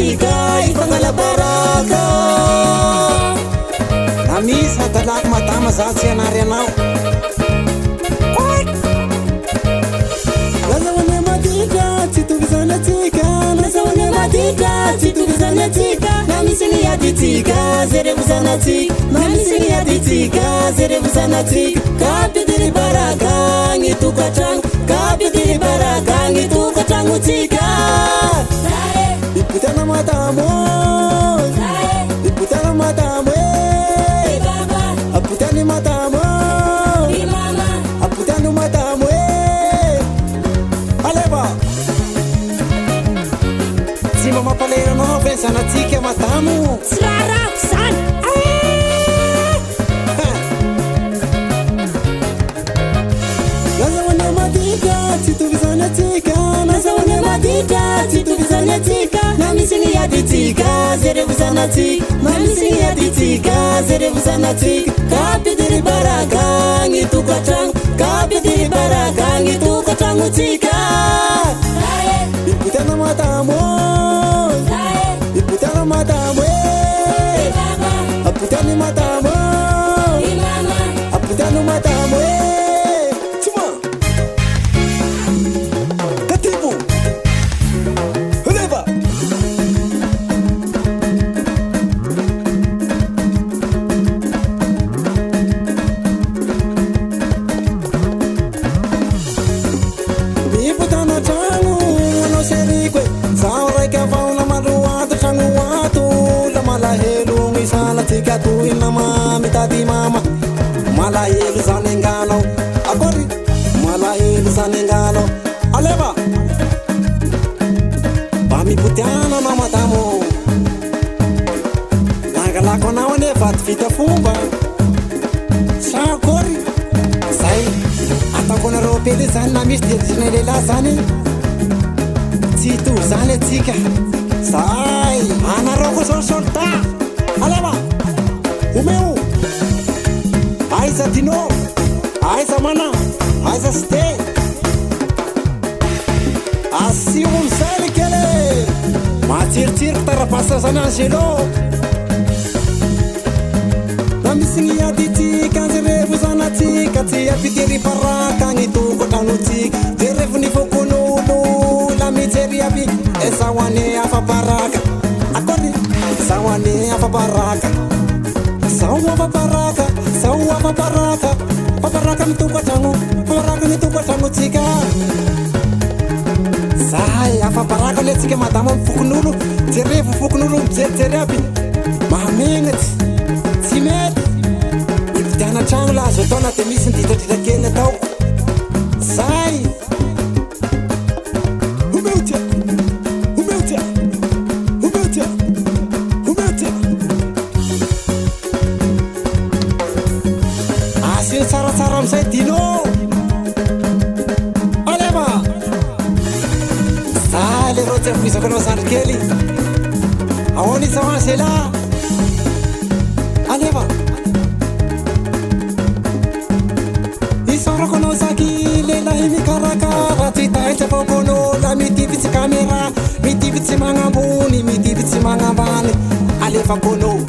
tika ifangala baraka Amisa talak matama zatsy anary anao Lazawane madika tituvizana tika Lazawane madika tituvizana tika Namisini yaditika zerevuzana tika Namisini yaditika zerevuzana tika Kapidiri baraka ngituka changu Kapidiri baraka ngituka changu tika Iputana matamo Iputana matamo Aputani matamo Aputani matamo Aleba Sima mapalera no pensana tika matamo Slarap san Lazawane madika tituvizana tika Lazawane madika tituvizana tika Namisini yaditika zerevuzana tika Namisini yaditika zerevuzana tika Kapidiri baraka ngituka changu Kapidiri baraka ngituka changu tika Iputana matamo Iputana matamo Aputani matamo Aputani matamo Tuma Katibu Huleba Iputana changu no serikwe Saura ka fauna maruato changu watu La malahelu ngisala tika tu inama mitati mama Malahelu sanengalo Akori Malahelu sanengalo Aleba Bami putiana na matamo Nagalako na wane fita fumba Sakori Sai Atako na ropele zany na misy dedisina lehilahy zany Tsy to zany atsika Sai Anaroko zao solta Aleba Omeo Aiza dino Aiza mana Aiza ste Asio msali kele Matsiritsiry tarapasa zany Angelo Namisiny yaditika zerevuzana tika Tsy apitiri baraka ngitoko trano tika Jerevuni fokonolo La mijery aby Ezawane afa baraka Akori Zawane afa baraka Zao afa baraka Zao afa baraka Baraka mitoko trano Baraka mitoko trano tika Zay afa baraka le tsika madama mifokonolo Jerevo fokonolo mijery aby Mahamengatsy Tsy mety Ipitiana trano la azo atao na de misy ndritradritra kely atao Zay Omeotia Omeotia Omeotia Omeotia Asio tsaratsara amizay dino Aleba Zay le rotsy afoizako anao zandry kely Ahoana izaho zela Aleba Isarako anao saky lehilahy mikarakara Tsy taitra fokono la mitivitsy kamera Mitivitsy magnambony Mitivitsy magnambany Alefako anao